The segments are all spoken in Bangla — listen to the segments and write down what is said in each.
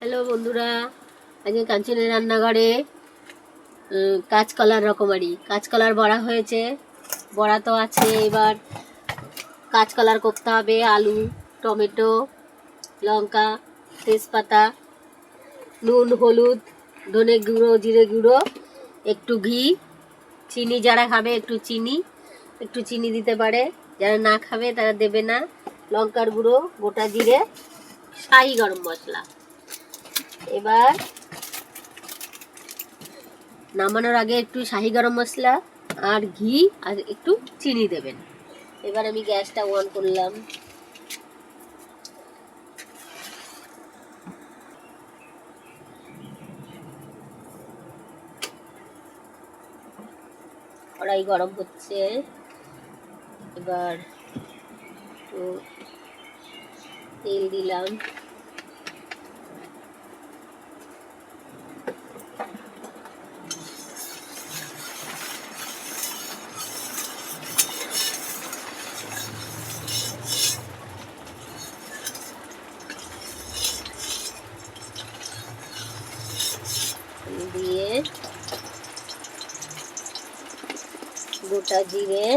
হ্যালো বন্ধুরা, আজকে কাঞ্চনের রান্নাঘরে কাঁচকলার রকমারি কাঁচকলার বড়া হয়েছে। বড়া তো আছে, এবার কাঁচকলার করতে হবে। আলু, টমেটো, লঙ্কা, তেজপাতা, নুন, হলুদ, ধনে গুঁড়ো, জিরে গুঁড়ো, একটু ঘি, চিনি। যারা খাবে একটু চিনি দিতে পারে, যারা না খাবে তারা দেবে না। লঙ্কার গুঁড়ো, গোটা জিরে, শাহি গরম মশলা। এবার নামানোর আগে একটু শাহি গরম মশলা আর ঘি আর একটু চিনি দেবেন। এবার আমি গ্যাসটা অন করলাম। কড়াই গরম হচ্ছে। এবার একটু তেল দিলাম। দিয়ে গোটা জিরে,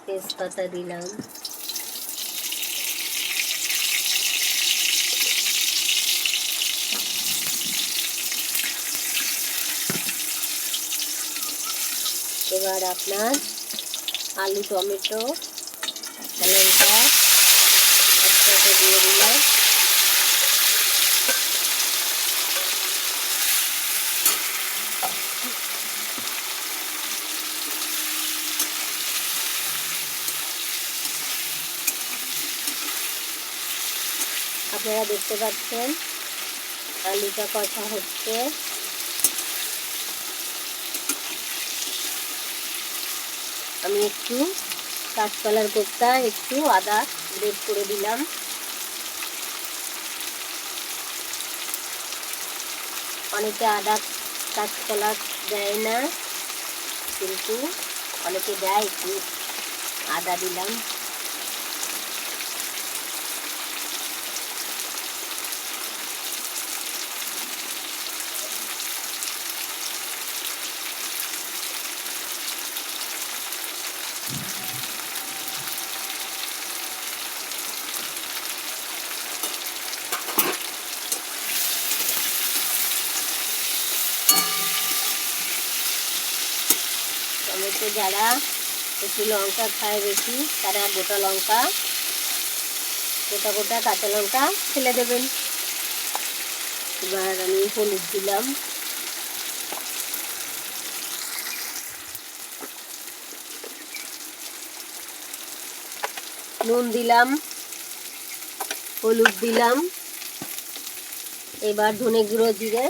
তেজপাতা দিলাম। এবার আপনার আলু, টমেটো, লঙ্কা একসাথে দিয়ে দিলাম। আপনারা দেখতে পাচ্ছেন আলুটা কষা হচ্ছে। আমি একটু কাঁচকলার কোপ্তা, একটু আদা গ্রেট করে দিলাম। অনেকে আদা কাঁচকলা দেয় না, কিন্তু অনেকে দেয়, একটু আদা দিলাম। টমেটো যারা একটু লঙ্কা খায় বেশি, তারা গোটা লঙ্কা, গোটা কাঁচা লঙ্কা ফেলে দেবেন। এবার আমি হলুদ দিলাম, নুন দিলাম, হলুদ দিলাম। এবার ধনে গুঁড়ো, জিরে,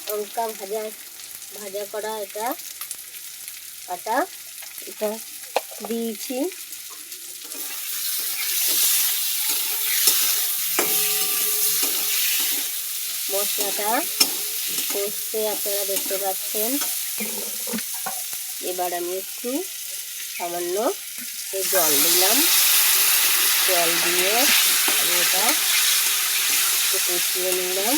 লঙ্কা ভাজা করা এটা দিয়েছি। মশলাটা কষতে আপনারা দেখতে পাচ্ছেন। এবার আমি একটু সামান্য জল দিলাম। জল দিয়ে আমি এটা একটু কষিয়ে নিলাম।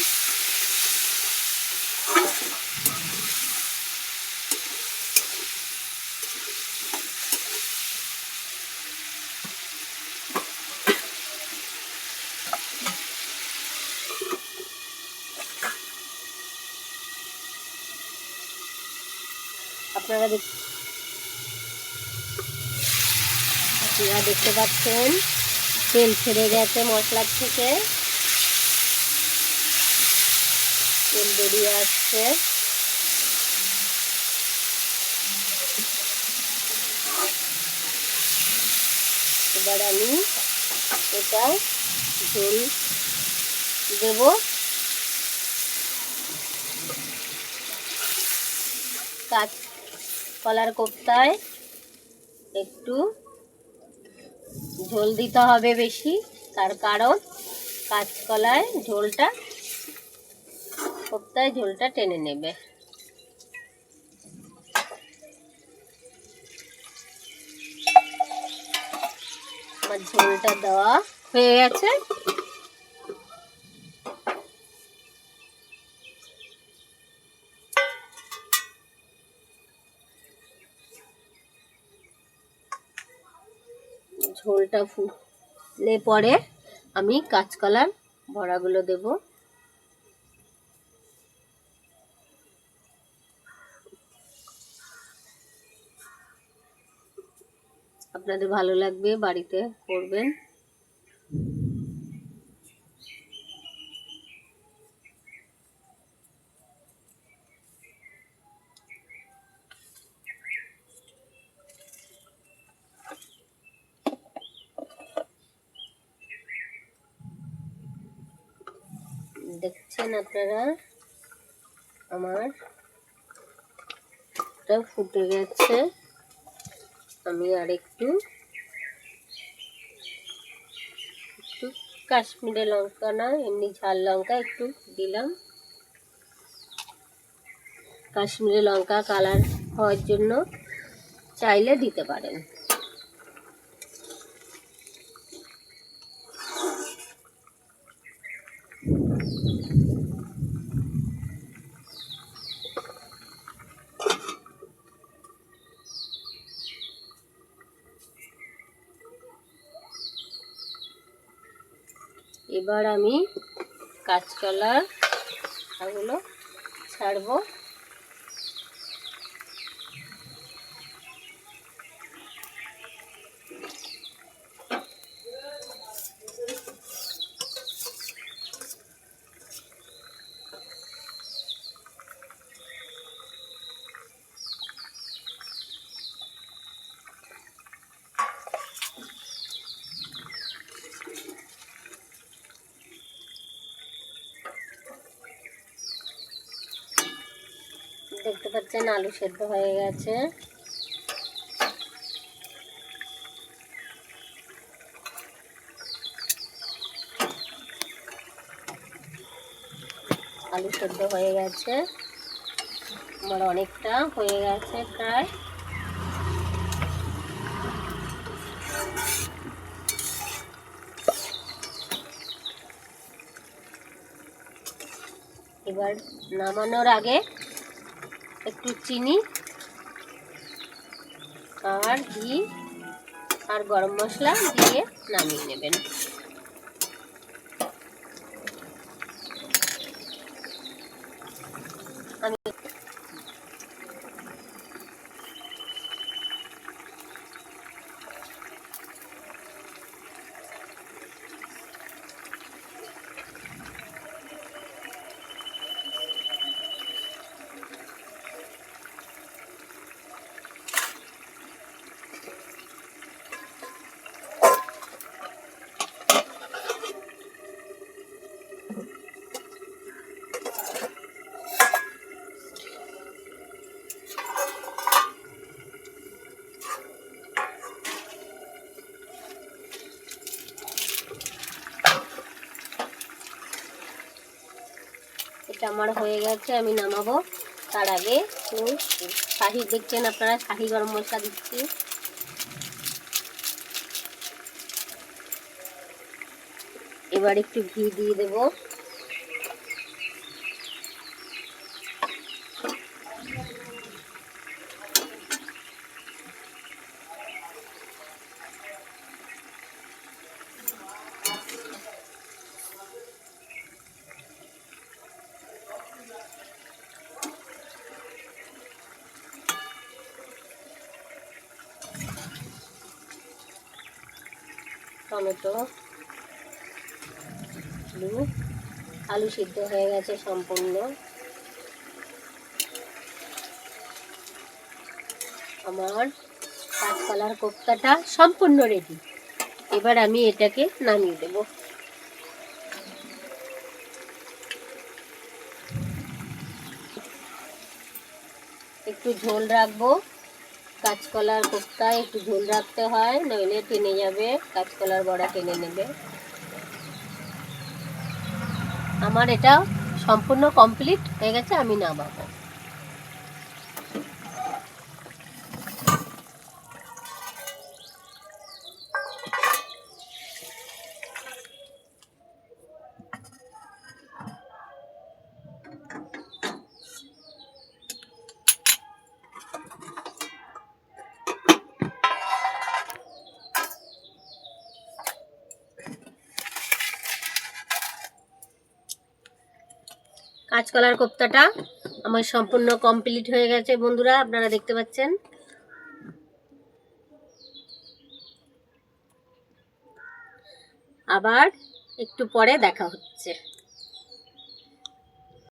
আপনারা দেখতে পাচ্ছেন তেল ছেড়ে গেছে মশলার থেকে, তেল বেরিয়ে আসছে। এবার আমি এটা ঝোল দেব। কাঁচকলার কোপ্তায় একটু ঝোল দিতে হবে বেশি, তার কারণ কাঁচকলায় কোপ্তায় ঝোলটা টেনে নেবে। আমার ঝোলটা দেওয়া হয়ে গেছে। ঝোলটা ফুটলে পরে আমি কাঁচকলার বড়াগুলো দেব। আপনাদের ভালো লাগবে, বাড়িতে করবেন। দেখছেন আপনারা আমার ফুটে গেছে। আমি আর একটু কাশ্মীরি লঙ্কা না, এমনি ঝাল লঙ্কা একটু দিলাম। কাশ্মীরি লঙ্কা কালার হওয়ার জন্য চাইলে দিতে পারেন। এবার আমি কাঁচকলাগুলো ছাড়বো। দেখতে পাচ্ছেন আলু সেদ্ধ হয়ে গেছে। আলু সেদ্ধ হয়ে গেছে, আমার অনেকটা হয়ে গেছে প্রায়। এবার নামানোর আগে একটু চিনি আর ঘি আর গরম মশলা দিয়ে নামিয়ে নেবেন। আমি এটা আমার হয়ে গেছে, আমি নামাবো। তার আগে শাহি, দেখছেন আপনারা শাহি গরম মশলা দিচ্ছি। এবার একটু ঘি দিয়ে দেব। টমেটো, আলু সিদ্ধ হয়ে গেছে সম্পূর্ণ। আমার কাঁচকলার কোফতাটা সম্পূর্ণ রেডি। এবার আমি এটাকে নামিয়ে দেব। একটু ঝোল রাখবো, কাঁচকলার কোফতায় একটু ঝোল রাখতে হয়, নইলে টেনে যাবে, কাঁচকলার বড়া টেনে নেবে। আমার এটা সম্পূর্ণ কমপ্লিট হয়ে গেছে, আমি নামাবো। কাঁচকলার কোপ্তাটা আমার সম্পূর্ণ কমপ্লিট হয়ে গেছে বন্ধুরা, আপনারা দেখতে পাচ্ছেন। আবার একটু পরে দেখা হচ্ছে।